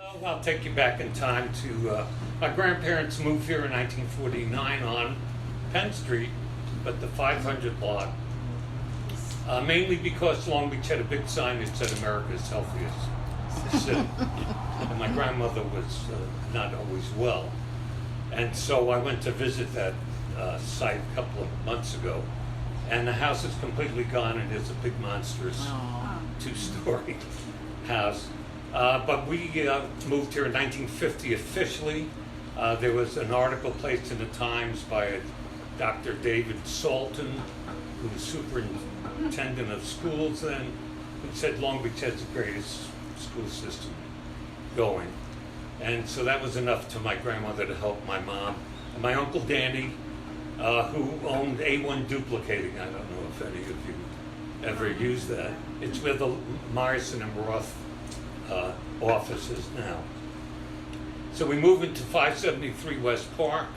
Well, I'll take you back in time to my grandparents moved here in 1949 on Penn Street, but the 500 block, mainly because Long Beach had a big sign that said America's healthiest city. And my grandmother was not always well. And so I went to visit that site a couple of months ago, and the house is completely gone, and it's a big monstrous two-story house. But we moved here in 1950 officially. There was an article placed in the Times by Dr. David Salton, who was superintendent of schools then, who said Long Beach has the greatest school system going. And so that was enough to my grandmother to help my mom. And my Uncle Danny, who owned A1 Duplicating. I don't know if any of you ever used that. It's where the Myerson and Roth offices now. So we moved into 573 West Park,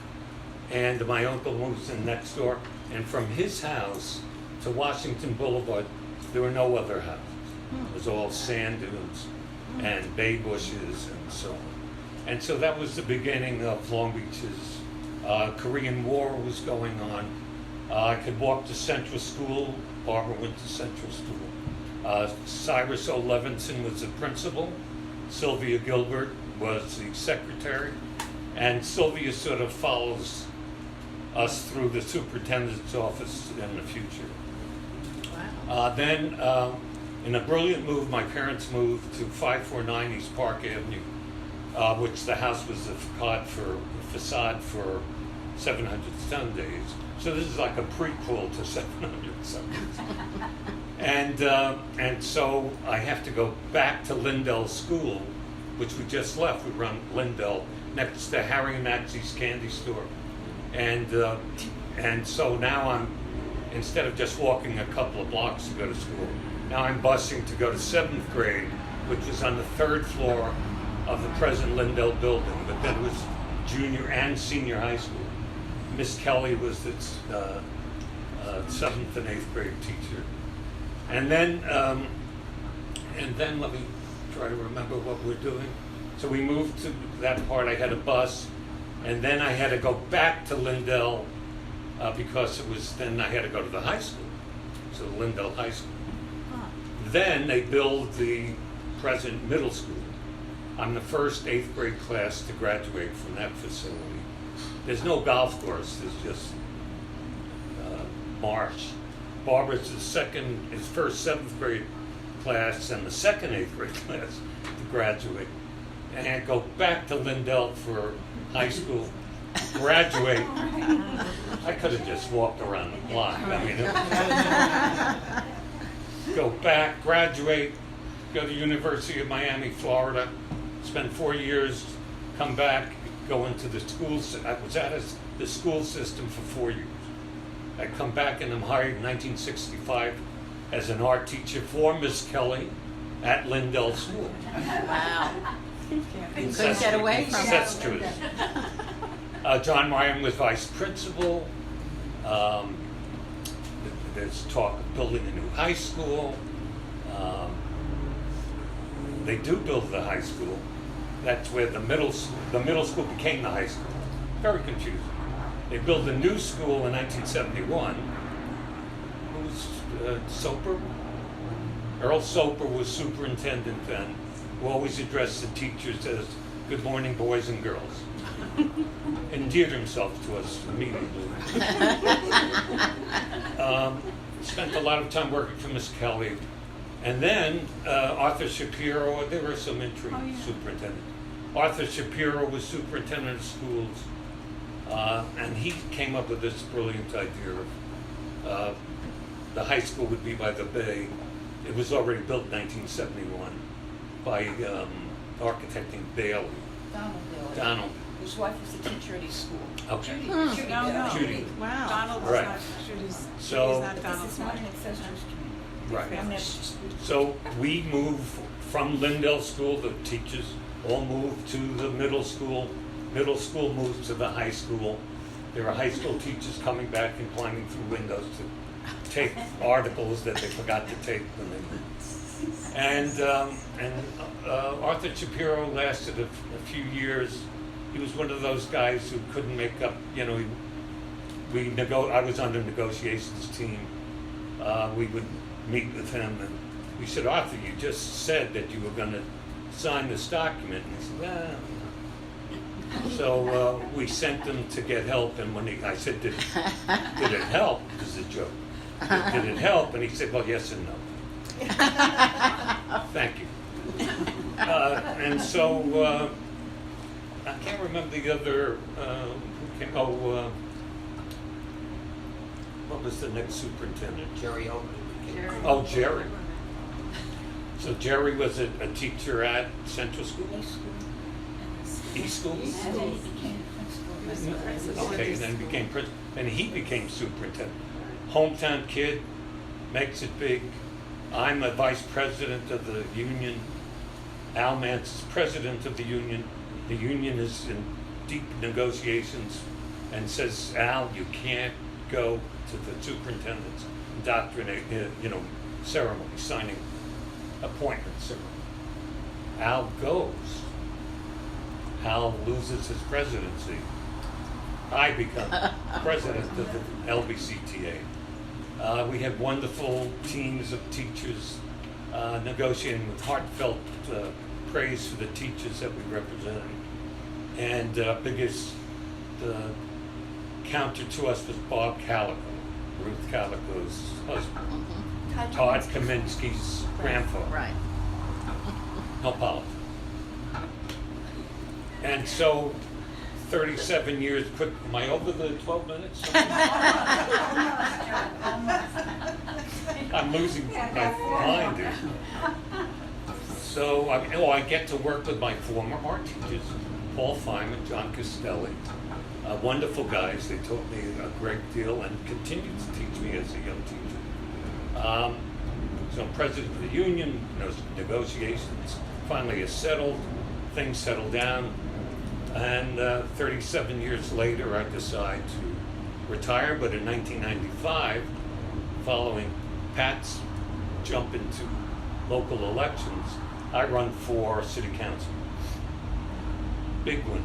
and my uncle moves in next door. And from his house to Washington Boulevard, there were no other houses. It was all sand dunes and bay bushes and so on. And so that was the beginning of Long Beach's Korean War was going on. I could walk to Central School. Barbara went to Central School. Cyrus O. Levinson was the principal. Sylvia Gilbert was the secretary. And Sylvia sort of follows us through the superintendent's office in the future. Wow. Then, in a brilliant move, my parents moved to 549 East Park Avenue, which the house was the facade for 700 Sundays. So this is like a prequel to 700 Sundays. And so I have to go back to Lindell School, which we just left. We run Lindell next to Harry and Maxie's candy store. And so now I'm, instead of just walking a couple of blocks to go to school, now I'm busing to go to 7th grade, which was on the 3rd floor of the present Lindell building, but then it was junior and senior high school. Miss Kelly was its 7th and 8th grade teacher. And then let me try to remember what we're doing. So we moved to that part. I had a bus, and then I had to go back to Lindell because then I had to go to the high school, so Lindell High School. Then they built the present middle school. I'm the first 8th grade class to graduate from that facility. There's no golf course, there's just marsh. Barbara's his first 7th grade class and the second 8th grade class to graduate. And I go back to Lindell for high school, graduate. I could have just walked around the block. I mean, go back, graduate, go to University of Miami, Florida, spend 4 years, come back, go into the schools. I was at the school system for 4 years. I come back and I'm hired in 1965 as an art teacher for Miss Kelly at Lindell School. Wow. Couldn't get away from That's true. John Ryan was vice principal. There's talk of building a new high school. They do build the high school. That's where the middle school became the high school. Very confusing. They built a new school in 1971. Who was Soper? Earl Soper was superintendent then, who always addressed the teachers as "Good morning, boys and girls." Endeared himself to us immediately. Spent a lot of time working for Miss Kelly. And then Arthur Shapiro, there were some interim superintendents. Arthur Shapiro was superintendent of schools, and he came up with this brilliant idea of the high school would be by the bay. It was already built in 1971 by architect named Bailey. Donald. Whose wife was a teacher at his school. Okay. Judy. Wow. Donald Right. not Judy's. So- Judy's not This Donald's is not an wife. ancestral street. Right. I'm never disputed. So we moved from Lindell School, the teachers all moved to the middle school. Middle school moved to the high school. There are high school teachers coming back and climbing through windows to take articles that they forgot to take when they And Arthur Shapiro lasted a few years. He was one of those guys who couldn't make up, you know, I was on the negotiations team. We would meet with him and we said, Arthur, you just said that you were going to sign this document. And he said, well, so we sent him to get help, and when I said, did it help? This is a joke. Did it help? And he said, well, yes and no. Thank you. And so I can't remember the other. What was the next superintendent? Jerry Oldman. Oh, Jerry. So Jerry was a teacher at Central School? East School? And then he became principal. Okay, and then became principal, and he became superintendent. Hometown kid, makes it big. I'm a vice president of the union. Al Mance is president of the union. The union is in deep negotiations and says, Al, you can't go to the superintendent's indoctrinate, ceremony, signing appointment ceremony. Al goes. Al loses his presidency. I become president of the LBCTA. We had wonderful teams of teachers negotiating with heartfelt praise for the teachers that we represented. And biggest counter to us was Bob Calico, Ruth Calico's husband, Todd Kaminsky's grandfather. Right. No politics. And so, 37 years, am I over the 12 minutes? I'm losing my mind here. So, I get to work with my former art teachers, Paul Feynman, John Costelli, wonderful guys. They taught me a great deal and continue to teach me as a young teacher. So I'm president of the union, negotiations finally is settled, things settle down, and 37 years later I decide to retire, but in 1995, following Pat's jump into local elections, I run for city council. Big one.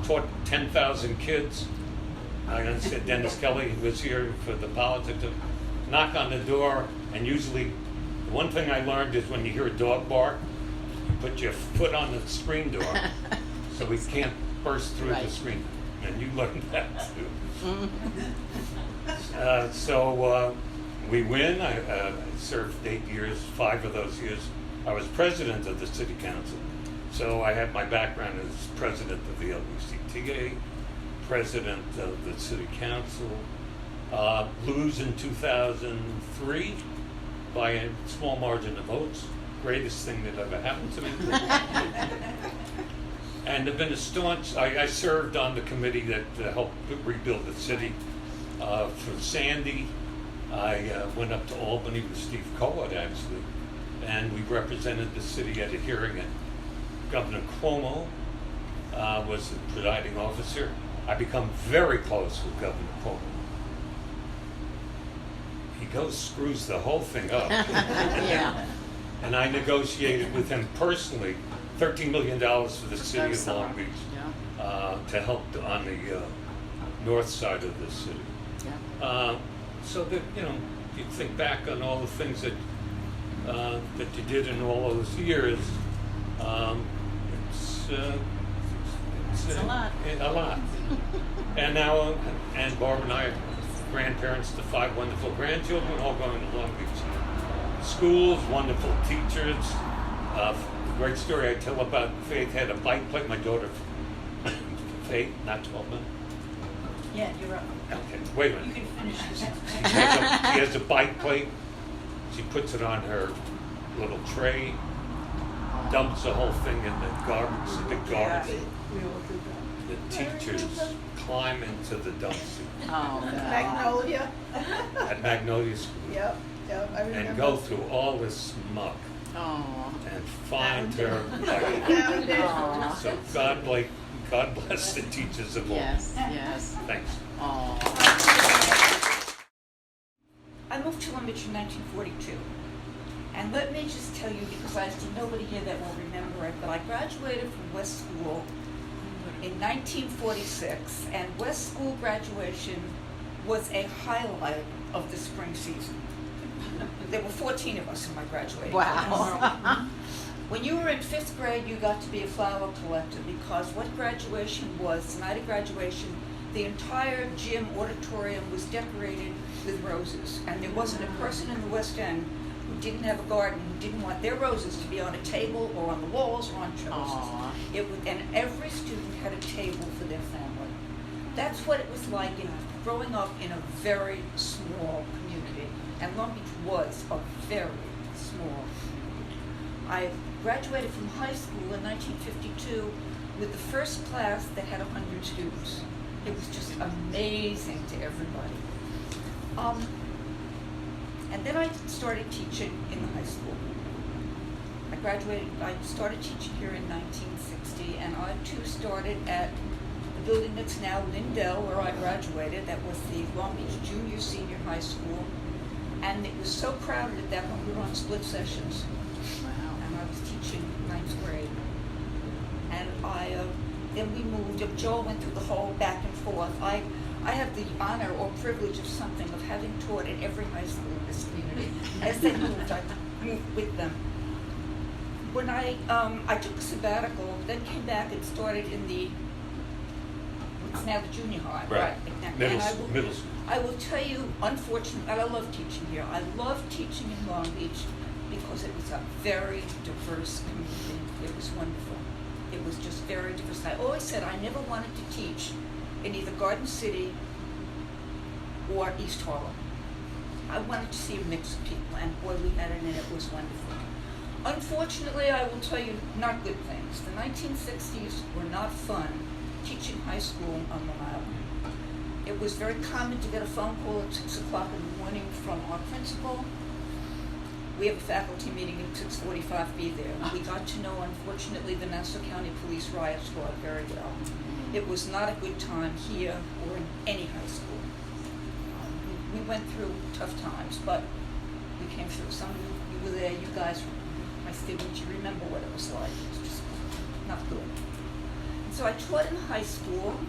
Taught 10,000 kids. I understand Dennis Kelly was here for the politics. Knock on the door, and usually the one thing I learned is when you hear a dog bark, you put your foot on the screen door so we can't burst through the screen. And you learned that too. So we win. I served 8 years, 5 of those years. I was president of the city council. So I have my background as president of the LBCTA, president of the city council. Lose in 2003 by a small margin of votes. Greatest thing that ever happened to me. And I've been a staunch, I served on the committee that helped rebuild the city. For Sandy, I went up to Albany with Steve Cohen, actually, and we represented the city at a hearing. And Governor Cuomo was the presiding officer. I become very close with Governor Cuomo. He screws the whole thing up. Yeah. And I negotiated with him personally $13 million for the city of Long Beach to help on the north side of the city. Yeah. So that, you think back on all the things that you did in all those years, it's a lot. A lot. And now, and Barb and I are grandparents to 5 wonderful grandchildren, all going to Long Beach schools, wonderful teachers. The great story I tell about Faith had a bike plate. My daughter, Faith, not 12 minutes. Yeah, you're up. Okay, wait a You minute. can finish this. She has a bike plate. She puts it on her little tray, dumps the whole thing in the garbage, the big garbage. The teachers climb into the dumpster Oh, God. Magnolia. at Magnolia School Yep, I remember. and go through all this muck Oh. and find her bike. Found it. Aw. So God bless the teachers of all. Yes, yes. Thanks. Oh. I moved to Long Beach in 1942, And let me just tell you, because there's nobody here that will remember it, but I graduated from West School in 1946, and West School graduation was a highlight of the spring season. There were 14 of us in my graduating class. Wow. When you were in 5th grade, you got to be a flower collector, because what graduation was, the night of graduation, the entire gym auditorium was decorated with roses. And there wasn't a person in the West End who didn't have a garden, who didn't want their roses to be on a table or on the walls or on trellises. And every student had a table for their family. That's what it was like growing up in a very small community. And Long Beach was a very small community. I graduated from high school in 1952 with the first class that had 100 students. It was just amazing to everybody. And then I started teaching in the high school. I started teaching here in 1960, and I too started at the building that's now Lindell, where I graduated. That was the Long Beach Junior Senior High School. And it was so crowded at that when we were on split sessions. Wow. And I was teaching 9th grade. And then we moved. Joel went through the whole back and forth. I have the honor or privilege of something of having taught at every high school in this community. As they moved, I moved with them. When I took a sabbatical, then came back and started in it's now the junior high. Right. Middle school. I will tell you, unfortunately, and I love teaching here. I love teaching in Long Beach because it was a very diverse community. It was wonderful. It was just very diverse. I always said I never wanted to teach in either Garden City or East Harlem. I wanted to see a mix of people, and boy, we had it, and it was wonderful. Unfortunately, I will tell you not good things. The 1960s were not fun teaching high school on Long Island. It was very common to get a phone call at 6 o'clock in the morning from our principal. We have a faculty meeting at 6:45, be there. We got to know, unfortunately, the Nassau County Police riot squad very well. It was not a good time here or in any high school. We went through tough times, but we came through. Some of you were there, you guys, my students, you remember what it was like. It was just not good. And so I taught in high school,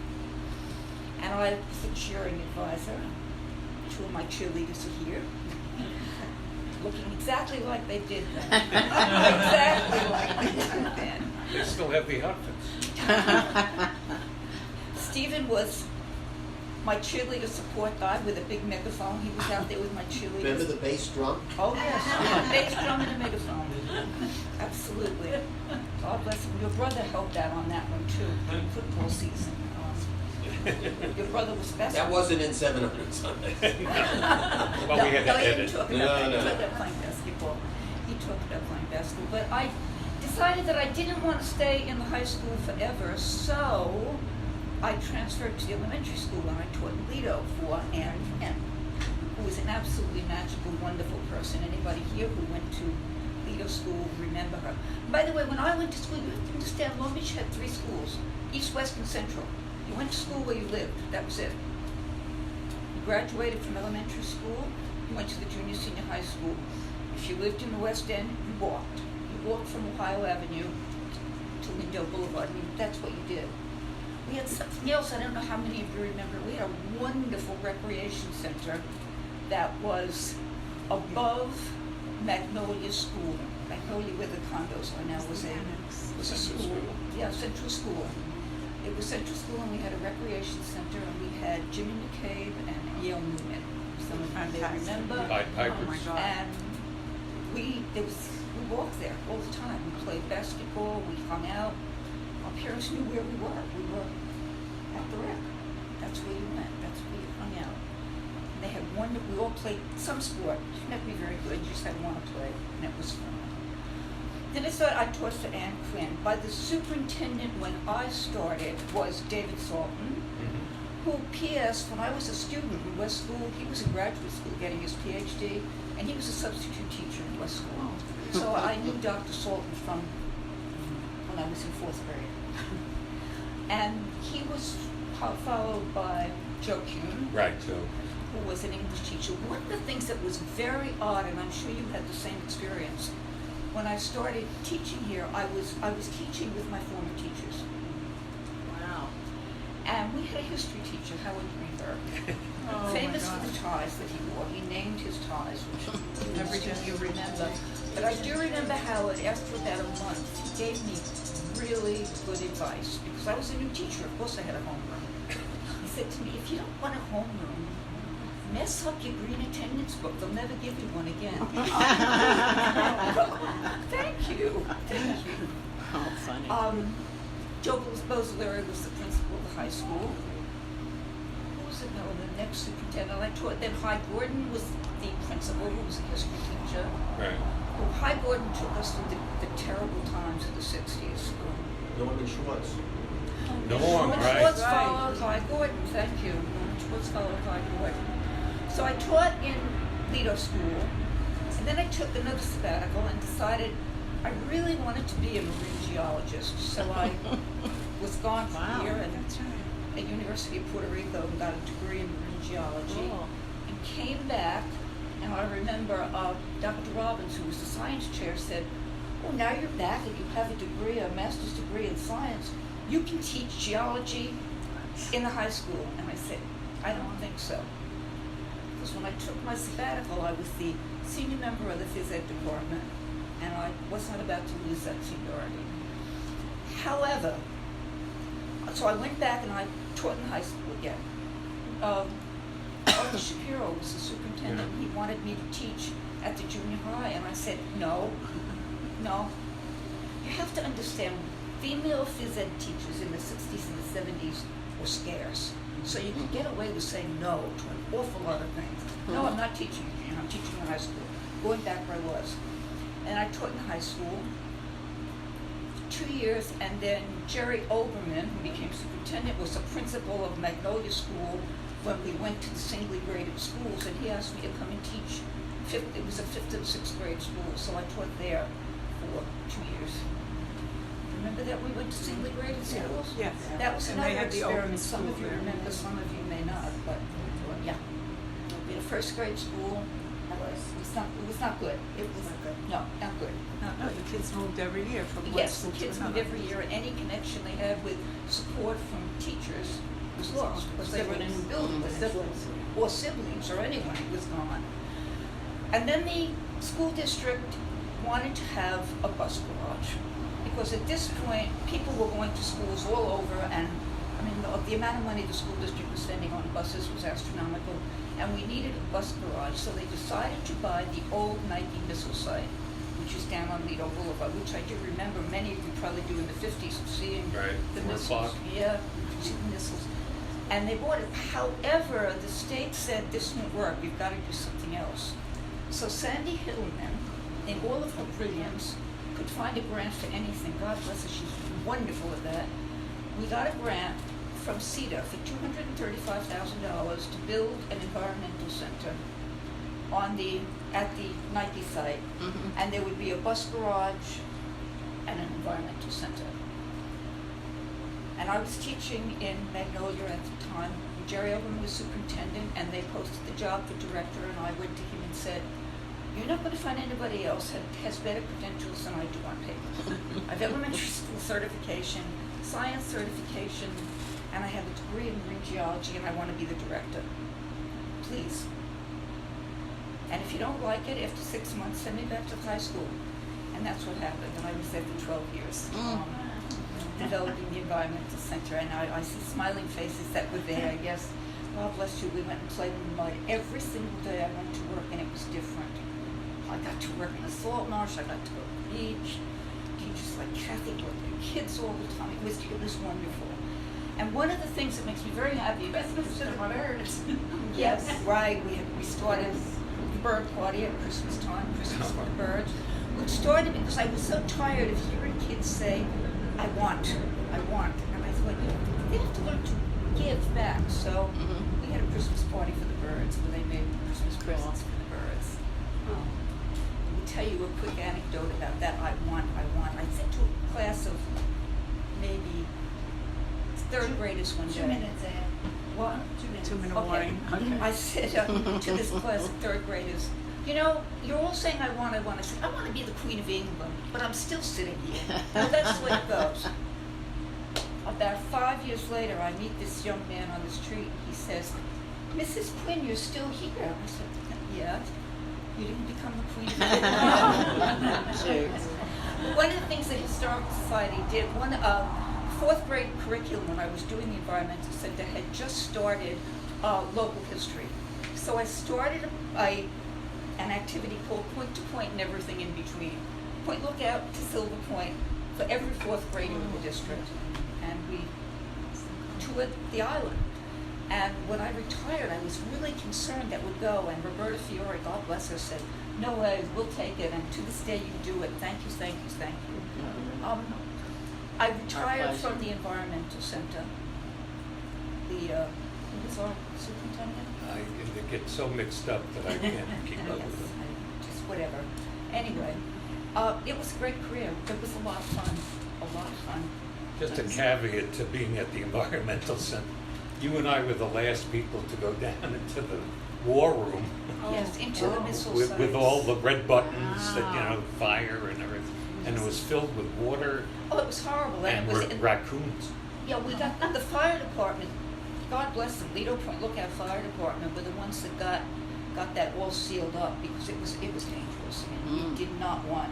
and I was the cheering advisor. 2 of my cheerleaders are here, looking exactly like they did then. Exactly like they did then. They still have the outfits. Stephen was my cheerleader support guy with a big megaphone. He was out there with my cheerleaders. Remember the bass drum? Oh yes, bass drum and a megaphone. Absolutely. God bless him. Your brother helped out on that one too. Football season. Your brother was best. That wasn't in 700 Sundays. Well, we had to he didn't edit. talk about that. He talked about playing basketball. He talked about playing basketball. But I decided that I didn't want to stay in the high school forever, so I transferred to the elementary school, and I taught Lido for Ann Kent, who was an absolutely magical, wonderful person. Anybody here who went to Lido school will remember her. By the way, when I went to school, you have to understand, Long Beach had 3 schools, East, West, and Central. You went to school where you lived. That was it. You graduated from elementary school, you went to the junior senior high school. If you lived in the West End, you walked. You walked from Ohio Avenue to Lindell Boulevard. I mean, that's what you did. We had something else, I don't know how many of you remember. We had a wonderful recreation center that was above Magnolia School. Magnolia, where the condos are now, was a school. Yeah, Central School. It was Central School, and we had a recreation center, and we had Jimmy McCabe and Yale Newman. Some of you may remember. Pied Pipers. Oh my God. And we walked there all the time. We played basketball, we hung out. Our parents knew where we were. We were at the rec. That's where you went. That's where you hung out. And they had we all played some sport. It didn't have to be very good. You just had one to play, and it was fun. Then I taught for Ann Quinn. By the superintendent when I started was David Salton, who, P.S., when I was a student in West School, he was in graduate school getting his Ph.D., and he was a substitute teacher in West School. So I knew Dr. Salton from when I was in 4th grade. And he was followed by Joe Kuhn, Right, so. who was an English teacher. One of the things that was very odd, and I'm sure you had the same experience. When I started teaching here, I was teaching with my former teachers. Wow. And we had a history teacher, Howard Greenberg, Oh, famous my for the gosh. ties that he wore. He named his ties, which every time you remember. But I do remember Howard, after about a month, he gave me really good advice, because I was a new teacher. Of course I had a homeroom. He said to me, if you don't want a homeroom, mess up your green attendance book. They'll never give you one again. Thank you. Thank you. Oh, funny. Joe Boslera was the principal of the high school. Who was it? No, the next superintendent I taught. Then Hy Gordon was the principal, who was a history teacher. Right. Well, Hy Gordon took us through the terrible times of the 60s. Norman Schwartz. Norm, Norman right. Schwartz followed Hy Gordon. Thank you. Norman Schwartz followed Hy Gordon. So I taught in Lido School, and then I took another sabbatical and decided I really wanted to be a marine geologist. So I was gone for a year and at University of Puerto Rico and got a degree in marine geology, Cool. and came back. And I remember Dr. Robbins, who was the science chair, said, "Oh, now you're back and you have a degree, a master's degree in science. You can teach geology in the high school." And I said, "I don't think so." Because when I took my sabbatical, I was the senior member of the phys ed department, and I was not about to lose that seniority. However, so I went back and I taught in high school again. Arthur Shapiro was the superintendent. Yeah. He wanted me to teach at the junior high, and I said, no. You have to understand, female phys ed teachers in the 60s and the 70s were scarce. So you could get away with saying no to an awful lot of things. No, I'm not teaching you. I'm teaching in high school. Going back where I was. And I taught in high school for 2 years, and then Jerry Oberman, who became superintendent, was the principal of Magnolia School when we went to the singly graded schools, and he asked me to come and teach. It was a 5th and 6th grade school, so I taught there for 2 years. Remember that we went to singly graded schools? Yes. That was And they another had the open experiment. Some of school you there. remember, some of you may not, but yeah. We had a 1st grade school. It was not good. It was no, not good. Not No, good. the kids moved every year from one Yes, school the to kids another. moved every year, and any connection they had with support from teachers was lost because they were in a new building. Or siblings, or anyone was gone. And then the school district wanted to have a bus garage, because at this point, people were going to schools all over, and I mean, the amount of money the school district was spending on buses was astronomical, and we needed a bus garage, so they decided to buy the old Nike missile site, which is down on Lido Boulevard, which I do remember many of you probably do in the 50s seeing Right, the 4 missiles. o'clock. Yeah, see the missiles. And they bought it. However, the state said this won't work, you've got to do something else. So Sandy Hillman, in all of her brilliance, could find a grant for anything. God bless her, she's wonderful at that. We got a grant from CETA for $235,000 to build an environmental center at the Nike site. Mhm. And there would be a bus garage and an environmental center. And I was teaching in Magnolia at the time. Jerry Oberman was superintendent, and they posted the job for director, and I went to him and said, "You're not going to find anybody else that has better credentials than I do on paper. I have elementary school certification, science certification, and I have a degree in marine geology, and I want to be the director. Please. And if you don't like it, after 6 months, send me back to high school." And that's what happened, and I was there for 12 years. Developing the environmental center, and I see smiling faces that were there. Yes, God bless you. We went and played in the mud every single day. I went to work, and it was different. I got to work in the salt marsh. I got to go to the beach. Teachers like Kathy worked with kids all the time. It was wonderful. And one of the things that makes me very happy about Christmas to the birds. Yes, right. We started the bird party at Christmas time, Christmas for the birds, which started because I was so tired of hearing kids say, I want. And I thought, they have to learn to give back. So we had a Christmas party for the birds where they made Christmas presents for the birds. Let me tell you a quick anecdote about that. I want. I sent to a class of maybe 3rd graders one day. 2 minutes, Anne. What? 2 minute Okay. warning. Okay. I said to this class of third graders, you know, you're all saying I want. I said, I want to be the Queen of England, but I'm still sitting here. Well, that's the way it goes. About 5 years later, I meet this young man on the street. He says, Mrs. Quinn, you're still here. I said, yeah. You didn't become the Queen of England. One of the things the Historical Society did, fourth grade curriculum when I was doing the Environmental Center had just started local history. So I started an activity called Point to Point and Everything in Between. Point Lookout to Silver Point for every fourth grader in the district. And we toured the island. And when I retired, I was really concerned that would go. And Roberta Fiore, God bless her, said, no way, we'll take it. And to this day, you do it. Thank you, thank you, thank you. I retired from the Environmental Center. Who was our superintendent? I get so mixed up that I can't keep up Yes, with it. just whatever. Anyway, it was a great career. It was a lot of fun. A lot of fun. Just a caveat to being at the Environmental Center. You and I were the last people to go down into the war room Yes, into the missile with sites. all the red buttons that, you know, fire and everything. And it was filled with water Oh, it was horrible. and it was raccoons. Yeah, we got the fire department. God bless them. Lido Point Lookout Fire Department were the ones that got that all sealed up because it was dangerous and we did not want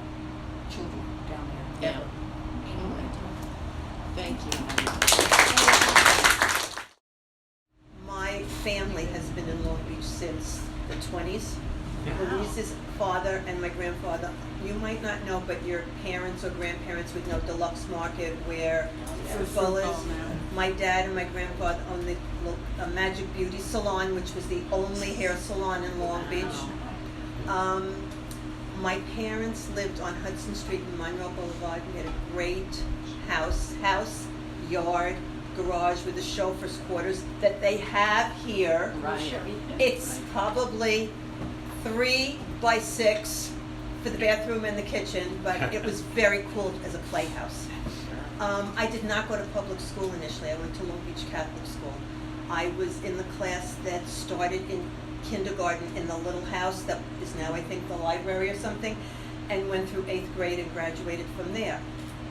children down there ever. Anyway. Thank you. My family has been in Long Beach since the 20s. Louise's father and my grandfather, you might not know, but your parents or grandparents would know Deluxe Market where Fruit Bowl is. My dad and my grandfather owned the Magic Beauty Salon, which was the only hair salon in Long Beach. My parents lived on Hudson Street in Monroe Boulevard. We had a great house, yard, garage with the chauffeur's quarters that they have here. Right. It's probably 3 by 6 for the bathroom and the kitchen, but it was very cool as a playhouse. I did not go to public school initially. I went to Long Beach Catholic School. I was in the class that started in kindergarten in the little house that is now, I think, the library or something, and went through 8th grade and graduated from there.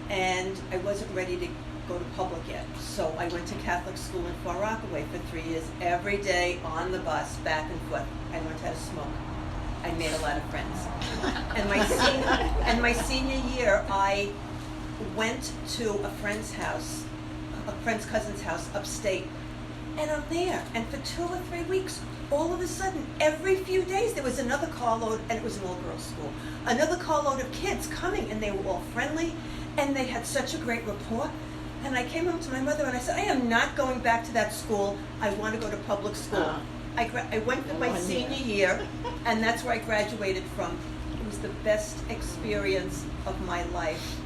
And I wasn't ready to go to public yet, so I went to Catholic school in Far Rockaway for 3 years, every day on the bus, back and forth. I learned how to smoke. I made a lot of friends. And my senior year, I went to a friend's house, a friend's cousin's house upstate, and I'm there. And for 2 or 3 weeks, all of a sudden, every few days, there was another carload, and it was an all-girls school. Another carload of kids coming, and they were all friendly, and they had such a great rapport. And I came home to my mother, and I said, I am not going back to that school. I want to go to public school. I went for my senior year, and that's where I graduated from. It was the best experience of my life.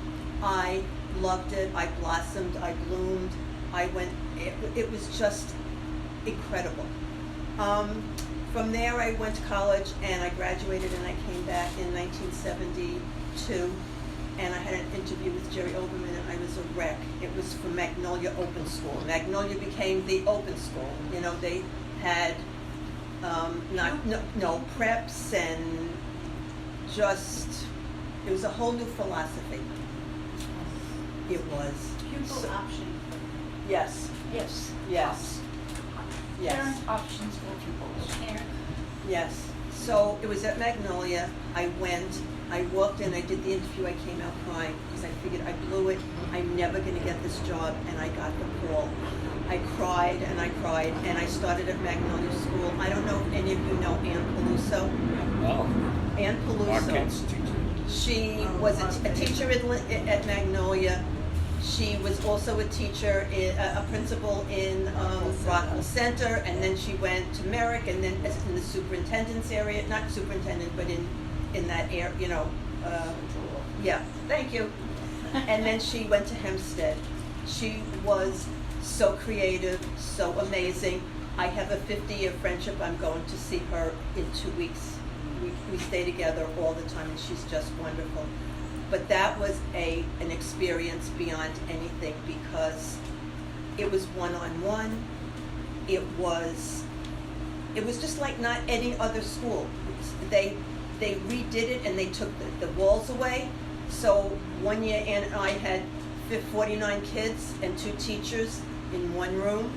I loved it. I blossomed. I bloomed. It was just incredible. From there, I went to college, and I graduated, and I came back in 1972, and I had an interview with Jerry Oberman, and I was a wreck. It was for Magnolia Open School. Magnolia became the open school. You know, they had no preps, and just, it was a whole new philosophy. It was. Pupil option. Yes, Yes. yes, yes. Parent options for pupils. Parent. Yes. So it was at Magnolia. I went, I walked in, I did the interview, I came out crying because I figured I blew it. I'm never going to get this job, and I got the call. I cried, and I started at Magnolia School. I don't know if any of you know Ann Peluso. Oh, Ann our Peluso. kids teacher. She was a teacher at Magnolia. She was also a teacher, a principal in Rockville Center, and then she went to Merrick, and then in the superintendent's area, not superintendent, but in that area, you know. Yeah, thank you. And then she went to Hempstead. She was so creative, so amazing. I have a 50-year friendship. I'm going to see her in 2 weeks. We stay together all the time, and she's just wonderful. But that was an experience beyond anything because it was one-on-one. it was just like not any other school. They redid it and they took the walls away. So one year Ann and I had 49 kids and 2 teachers in one room,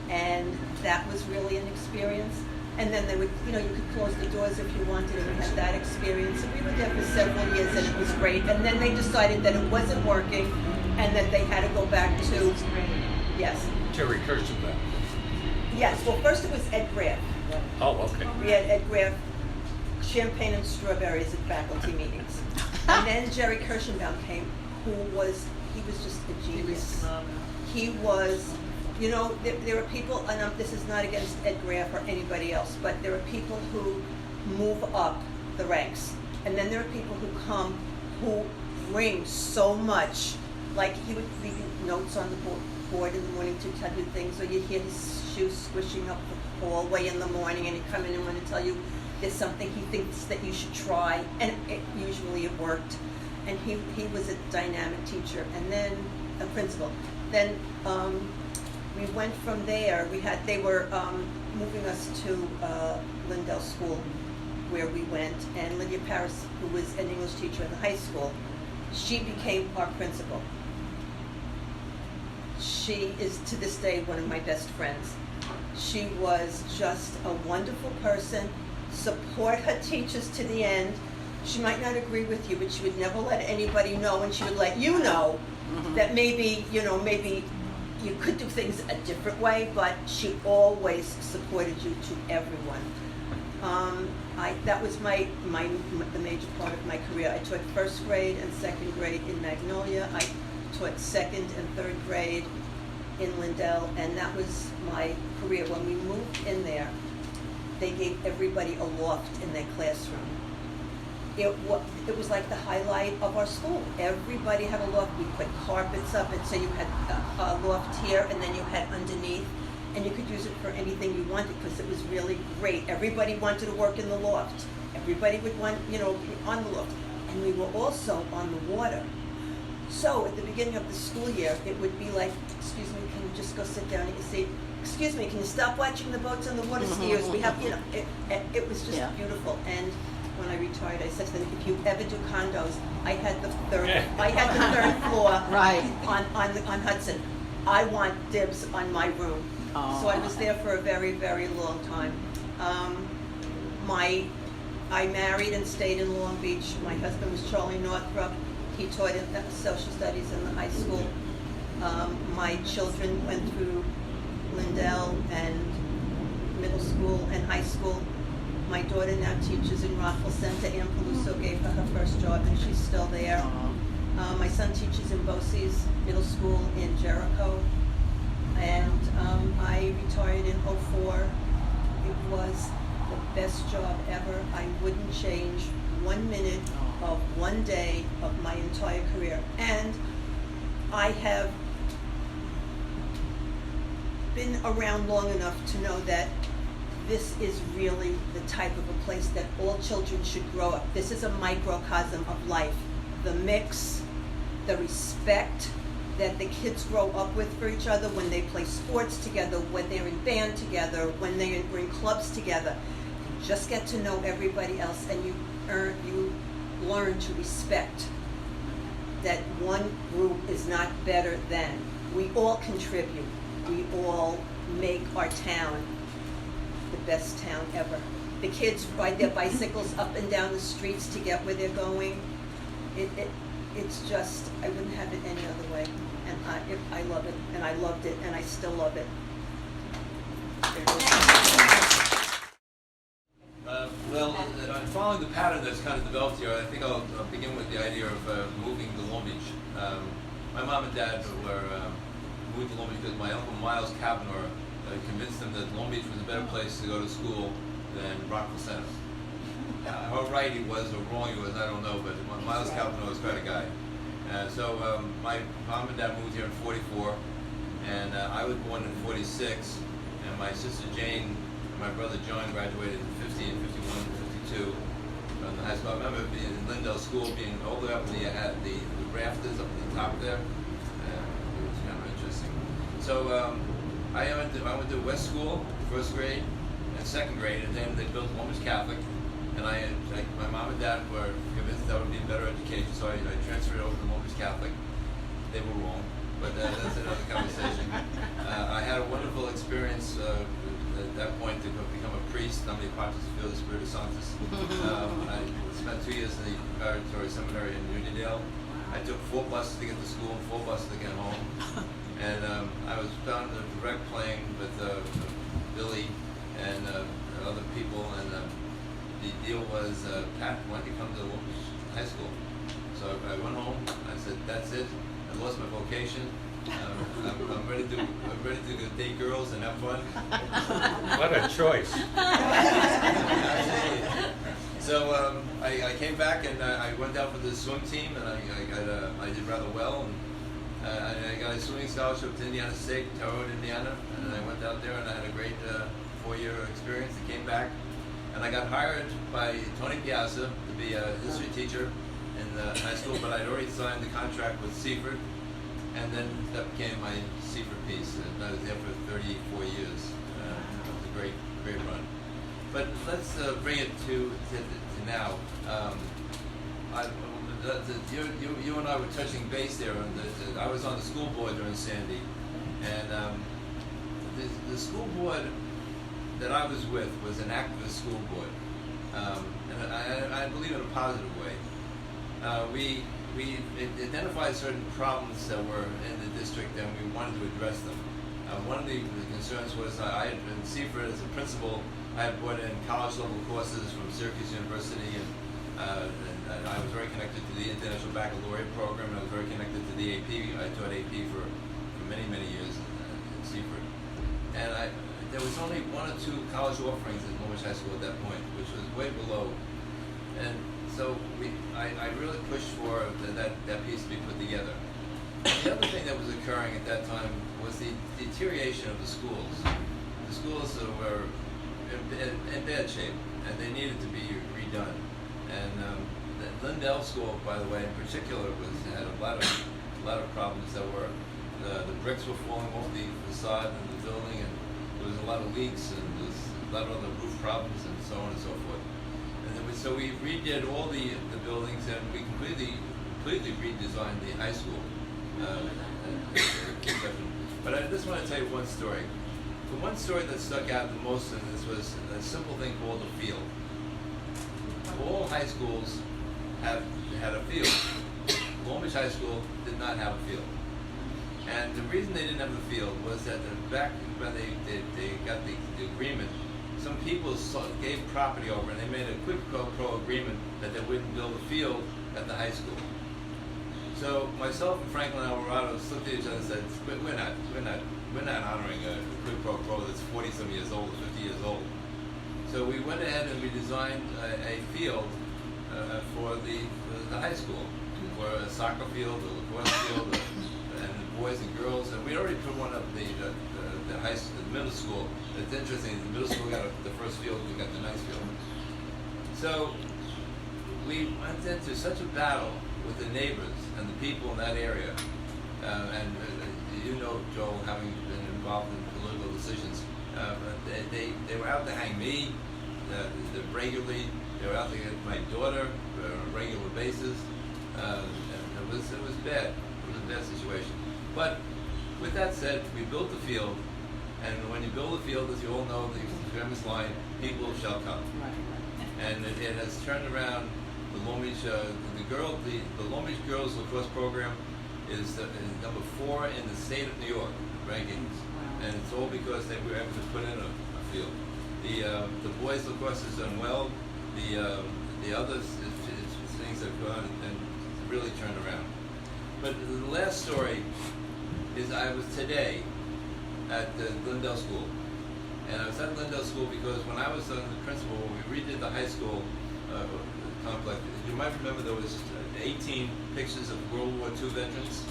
and that was really an experience. And then they would, you could close the doors if you wanted, and we had that experience. And we were there for several years, and it was great. And then they decided that it wasn't working, and that they had to go back to, yes. Jerry Kirschenbaum. Yes, well, first it was Ed Graff. Oh, okay. We had Ed Graff, champagne and strawberries at faculty meetings. And then Jerry Kirschenbaum came, he was just a genius. He was, there are people, and this is not against Ed Graff or anybody else, but there are people who move up the ranks. And then there are people who come who bring so much. Like he would leave you notes on the board in the morning to tell you things, or you'd hear his shoes squishing up the hallway in the morning, and he'd come in and want to tell you there's something he thinks that you should try, and usually it worked. And he was a dynamic teacher, and then a principal. Then we went from there. They were moving us to Lindell School, where we went, and Lydia Paris, who was an English teacher in the high school, she became our principal. She is to this day one of my best friends. She was just a wonderful person, support her teachers to the end. She might not agree with you, but she would never let anybody know, and she would let you know that maybe you could do things a different way, but she always supported you to everyone. That was the major part of my career. I taught first grade and second grade in Magnolia. I taught second and third grade in Lindell, and that was my career. When we moved in there, they gave everybody a loft in their classroom. It was like the highlight of our school. Everybody had a loft. We put carpets up, and so you had a loft here, and then you had underneath, and you could use it for anything you wanted because it was really great. Everybody wanted to work in the loft. Everybody would want, on the loft. And we were also on the water. So at the beginning of the school year, it would be like, excuse me, can you just go sit down? And you say, excuse me, can you stop watching the boats on the water skiers? We have, it was just beautiful. And when I retired, I said to them, if you ever do condos, I had the third floor Right. on Hudson. I want dibs on my room. Oh. So I was there for a very, very long time. I married and stayed in Long Beach. My husband was Charlie Northrup. He taught in social studies in the high school. My children went through Lindell and middle school and high school. My daughter now teaches in Rockville Center. Ann Peluso gave her her first job, and she's still there. My son teaches in Bosse's Middle School in Jericho. And I retired in '04. It was the best job ever. I wouldn't change 1 minute of one day of my entire career. And I have been around long enough to know that this is really the type of a place that all children should grow up. This is a microcosm of life. The mix, the respect that the kids grow up with for each other when they play sports together, when they're in band together, when they're in clubs together. You just get to know everybody else, and you learn to respect that one group is not better than. We all contribute. We all make our town the best town ever. The kids ride their bicycles up and down the streets to get where they're going. It's just, I wouldn't have it any other way. And I love it, and I loved it, and I still love it. I'm following the pattern that's kind of developed here. I think I'll begin with the idea of moving to Long Beach. My mom and dad were moved to Long Beach because my uncle Miles Kavanaugh convinced them that Long Beach was a better place to go to school than Rockville Center. How right he was or wrong he was, I don't know, but Miles Kavanaugh was quite a guy. So my mom and dad moved here in '44, and I was born in '46, and my sister Jane and my brother John graduated in '50 and '51 and '52 from the high school. I remember being in Lindell School, being all the way up in the rafters up at the top there. It was kind of interesting. So I went to West School, first grade and second grade, and then they built Long Beach Catholic, and my mom and dad were convinced that would be a better education, so I transferred over to Long Beach Catholic. They were wrong, but that's another conversation. I had a wonderful experience at that point to become a priest. I'm the Apostle Spirit Sanctus. I spent 2 years in the preparatory seminary in Unionville. I took 4 buses to get to school and 4 buses to get home. And I was down at the rec playing with Billy and other people, and the deal was, Pat, why don't you come to Long Beach High School? So I went home. I said, that's it. I lost my vocation. I'm ready to date girls and have fun. What a choice. So I came back and I went out for the swim team, and I did rather well. And I got a swimming scholarship to Indiana State, Terre Haute, Indiana, and I went out there and I had a great 4-year experience. I came back and I got hired by Tony Piazza to be a history teacher in the high school, but I'd already signed the contract with Seaford, and then that became my Seaford piece. And I was there for 34 years. It was a great run. But let's bring it to now. You and I were touching base there. I was on the school board during Sandy, and the school board that I was with was an activist school board, and I believe in a positive way. We identified certain problems that were in the district, and we wanted to address them. One of the concerns was I had been Seaford as a principal. I had brought in college-level courses from Syracuse University, and I was very connected to the International Baccalaureate program, and I was very connected to the AP. I taught AP for many years in Seaford. And there was only 1 or 2 college offerings at Long Beach High School at that point, which was way below. And so I really pushed for that piece to be put together. The other thing that was occurring at that time was the deterioration of the schools. The schools were in bad shape, and they needed to be redone. And the Lindell School, by the way, in particular, had a lot of problems. That were the bricks were falling off the facade of the building, and there was a lot of leaks, and there was a lot of other roof problems, and so on and so forth. And then so we redid all the buildings, and we completely redesigned the high school. But I just want to tell you one story. The one story that stuck out the most in this was a simple thing called a field. All high schools had a field. Long Beach High School did not have a field. And the reason they didn't have a field was that back when they got the agreement, some people gave property over, and they made a quid pro quo agreement that they wouldn't build a field at the high school. So myself and Franklin Alvarado looked at each other and said, we're not honoring a quid pro quo that's 40-some years old or 50 years old. So we went ahead and we designed a field for the high school, for a soccer field, a lacrosse field, and boys and girls. And we already put one up the middle school. It's interesting. The middle school got the first field. We got the nice field. So we went into such a battle with the neighbors and the people in that area. And you know, Joel, having been involved in political decisions, they were out to hang me regularly. They were out to get my daughter on a regular basis. And it was bad. It was a bad situation. But with that said, we built the field, and when you build a field, as you all know, the famous line, people shall come. And it has turned around. The Long Beach, the Long Beach Girls Lacrosse program is number 4 in the state of New York rankings, and it's all because they were able to put in a field. The boys lacrosse has done well. The others things have gone and really turned around. But the last story is I was today at the Lindell School, and I was at Lindell School because when I was the principal, when we redid the high school complex, you might remember there was 18 pictures of World War II veterans.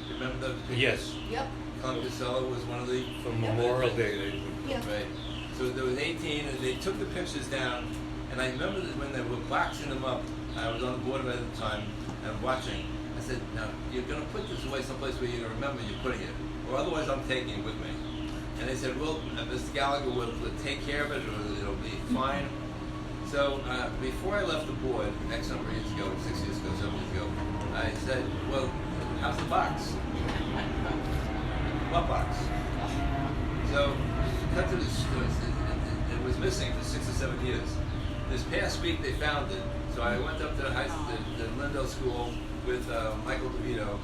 You remember those pictures? Yes. Yep. Tom Costello was one of the From Memorial Day. Yeah. Right. So there was 18, and they took the pictures down. And I remember that when they were boxing them up, I was on the board at the time, and watching. I said, "Now you're going to put this away someplace where you're going to remember you're putting it, or otherwise I'm taking it with me." And they said, well, Mr. Gallagher will take care of it, or it'll be fine. So before I left the board, X number of years ago, 6 years ago, 7 years ago, I said, well, how's the box? What box? So, cut to this, it was missing for 6 or 7 years. This past week they found it, so I went up to the Lindell School with Michael DeVito,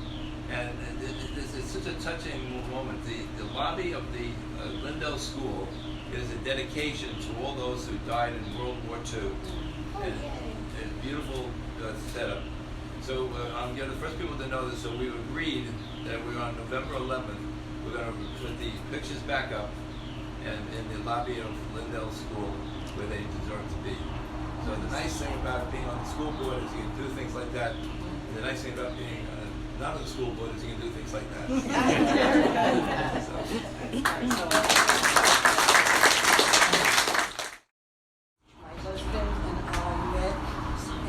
and it's such a touching moment. The lobby of the Lindell School is a dedication to all those who died in World War II. And a beautiful setup. So I'm the first people to know this, so we agreed that we were on November 11th, we're going to put the pictures back up and in the lobby of Lindell School where they deserve to be. So the nice thing about being on the school board is you can do things like that. And the nice thing about being not on the school board is you can do things like that. My husband and I met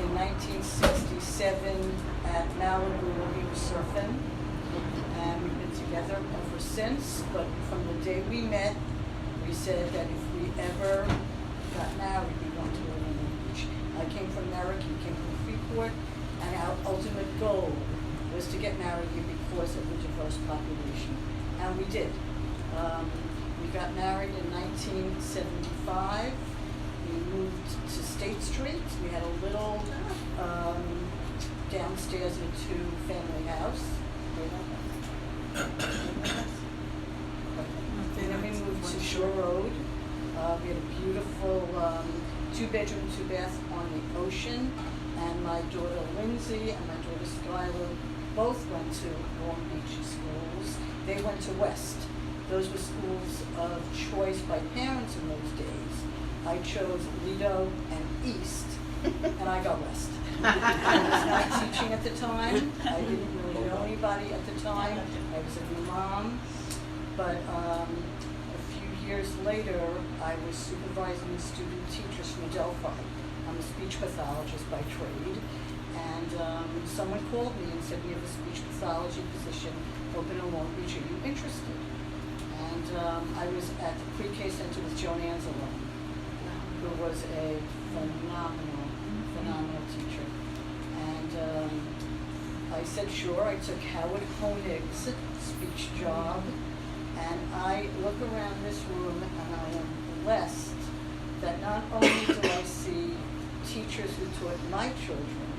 in 1967 at Malibu. We were surfing, and we've been together ever since. But from the day we met, we said that if we ever got married, we wanted to live in Long Beach. I came from Merrick, he came from Freeport, and our ultimate goal was to get married here because of the diverse population. And we did. We got married in 1975. We moved to State Street. We had a little downstairs in a two-family house. Then we moved to Shore Road. We had a beautiful two-bedroom, two-bath on the ocean. And my daughter Lindsay and my daughter Skylar both went to Long Beach schools. They went to West. Those were schools of choice by parents in those days. I chose Lido and East, and I got West. I was not teaching at the time. I didn't really know anybody at the time. I was a new mom. But a few years later, I was supervising the student teachers from Adelphi. I'm a speech pathologist by trade. And someone called me and said, we have a speech pathology position open in Long Beach. Are you interested? And I was at the pre-K center with Joan Angelo, who was a phenomenal teacher. And I said, sure. I took Howard Honig's speech job. And I look around this room and I am blessed that not only do I see teachers who taught my children,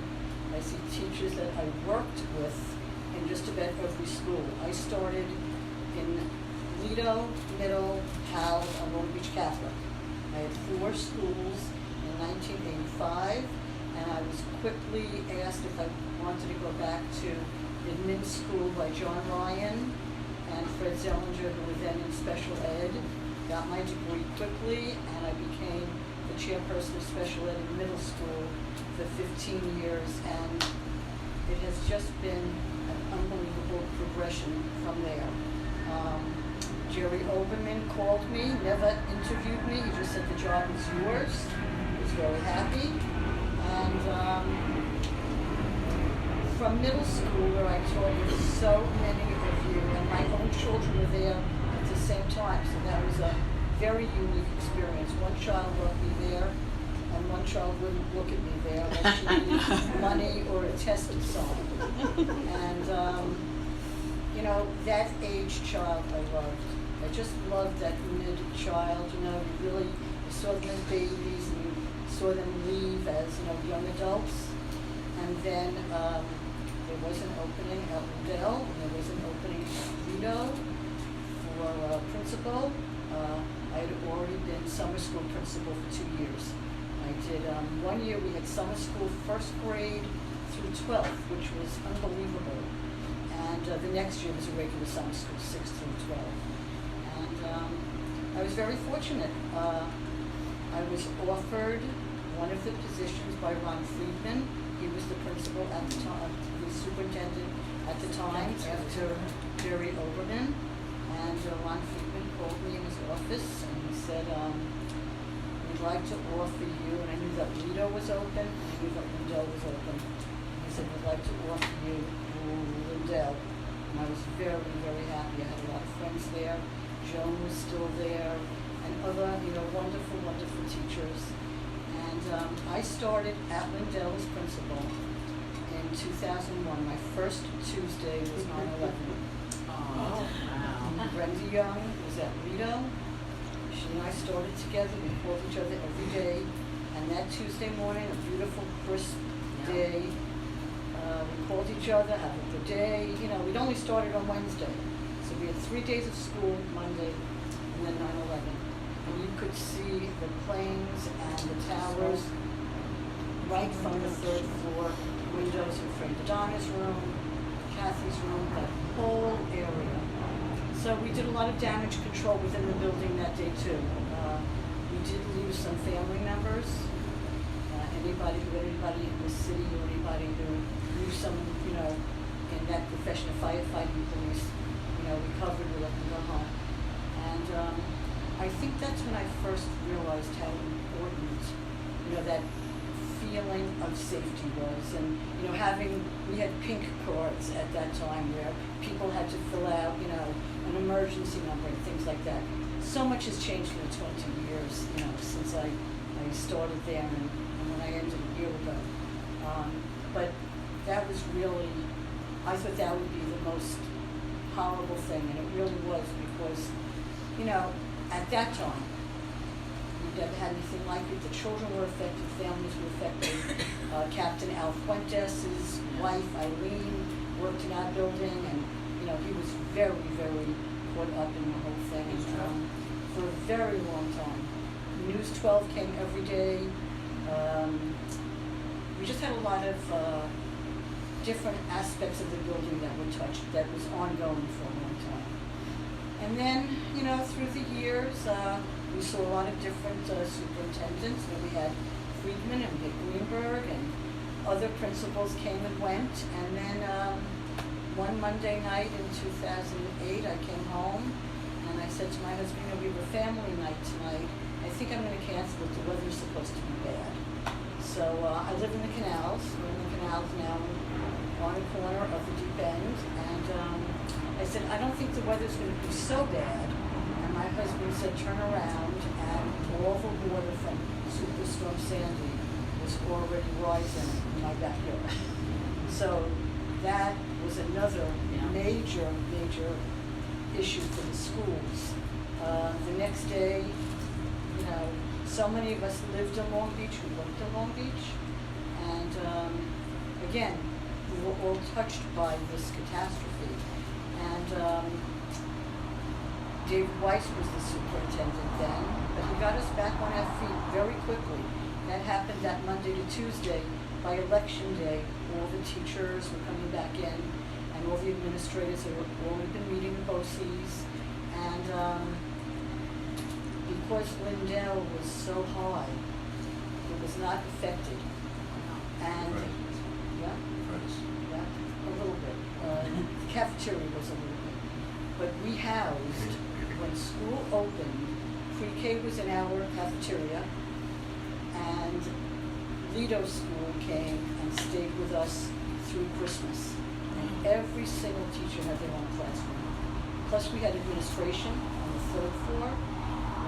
I see teachers that I worked with in just about every school. I started in Lido, Middle, Howell, and Long Beach Catholic. I had 4 schools in 1985, and I was quickly asked if I wanted to go back to admin school by John Ryan and Fred Zellinger, who were then in special ed. Got my degree quickly, and I became the chairperson of special ed in middle school for 15 years, and it has just been an unbelievable progression from there. Jerry Oberman called me, never interviewed me, he just said the job is yours. I was very happy. And from middle school, where I taught with so many of you, and my own children were there at the same time, so that was a very unique experience. One child loved me there, and one child wouldn't look at me there unless she needed money or a test of something. And you know, that age child I loved. I just loved that mid-child, you know, you saw them as babies and you saw them leave as, you know, young adults. And then there was an opening at Lindell, and there was an opening at Lido for principal. I had already been summer school principal for 2 years. I did 1 year, we had summer school 1st grade through 12th, which was unbelievable. And the next year was a regular summer school, 6th through 12th. And I was very fortunate. I was offered one of the positions by Ron Friedman. He was the principal at the time, the superintendent at the time after Jerry Oberman. And Ron Friedman called me in his office and he said, we'd like to offer you, and I knew that Lido was open, and I knew that Lindell was open. He said, we'd like to offer you Lindell. And I was very, very happy. I had a lot of friends there. Joan was still there, and other, wonderful, wonderful teachers. And I started at Lindell as principal in 2001. My first Tuesday was 9/11. Oh, wow. Brenda Young was at Lido. She and I started together. We called each other every day. And that Tuesday morning, a beautiful, crisp day, we called each other, have a good day. We'd only started on Wednesday. So we had 3 days of school, Monday, and then 9/11. And you could see the planes and the towers right from the third floor, windows in Frank Donna's room, Kathy's room, that whole area. So we did a lot of damage control within the building that day too. We did lose some family members. Anybody in the city or anybody who knew someone, in that profession of firefighting, police, we covered, we let them go home. And I think that's when I first realized how important, that feeling of safety was. And, we had pink cards at that time where people had to fill out, an emergency number and things like that. So much has changed in the 20 years, since I started there and when I ended a year ago. But that was really, I thought that would be the most horrible thing, and it really was because, at that time, we never had anything like it. The children were affected, families were affected. Captain Al Fuentes' wife, Eileen, worked in our building, and, he was very, very caught up in the whole thing for a very long time. News 12 came every day. We just had a lot of different aspects of the building that were touched, that was ongoing for a long time. And then, through the years, we saw a lot of different superintendents. We had Friedman and we had Greenberg, and other principals came and went. And then one Monday night in 2008, I came home and I said to my husband, we have a family night tonight. I think I'm going to cancel it. The weather's supposed to be bad. So I live in the canals. We're in the canals now on the corner of the deep end. And I said, I don't think the weather's going to be so bad. And my husband said, turn around. And all the water from Superstorm Sandy was already rising in my backyard. So that was another major issue for the schools. The next day, so many of us lived in Long Beach, we worked in Long Beach, and again, we were all touched by this catastrophe. And David Weiss was the superintendent then, but he got us back on our feet very quickly. That happened that Monday to Tuesday. By election day, all the teachers were coming back in, and all the administrators had already been meeting the BOCES, and because Lindell was so high, it was not affected. And Right. yeah, Friends. a little bit. The cafeteria was a little bit. But we housed, when school opened, pre-K was in our cafeteria, and Lido School came and stayed with us through Christmas. And every single teacher had their own classroom. Plus we had administration on the third floor.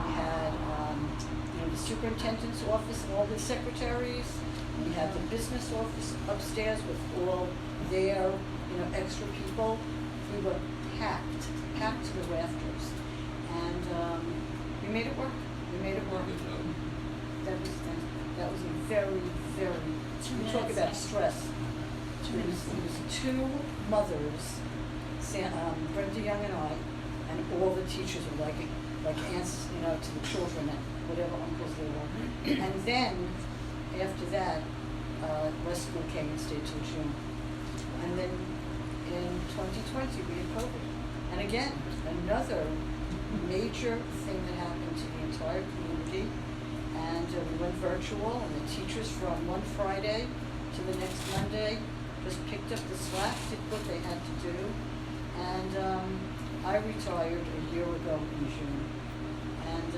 We had the superintendent's office and all the secretaries. We had the business office upstairs with all their extra people. We were packed to the rafters. And we made it work. Good job. That was a very, very, we talk about stress. It was two mothers, Brenda Young and I, and all the teachers were like aunts, to the children and whatever uncles they were. And then, after that, West School came and stayed till June. And then in 2020, we had COVID. And again, another major thing that happened to the entire community. And we went virtual, and the teachers from one Friday to the next Monday just picked up the slack, did what they had to do. And I retired a year ago in June. And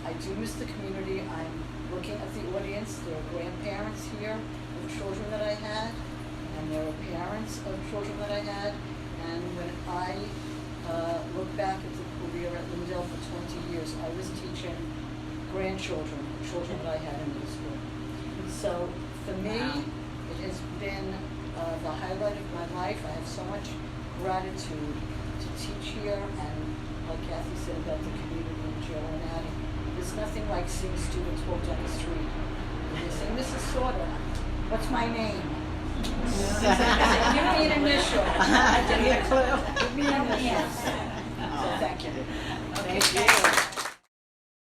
I do miss the community. I'm looking at the audience. There are grandparents here of children that I had, and there are parents of children that I had. And when I look back at the career at Lindell for 20 years. I was teaching grandchildren, children that I had in middle school. So for me, it has been the highlight of my life. I have so much gratitude to teach here, and like Kathy said about the community and Jill and Addie, there's nothing like seeing students walk down the street and they say, Mrs. Sauter, what's my name? Give me an initial. Give me a clue. Give me an initial. So thank you. Thank you.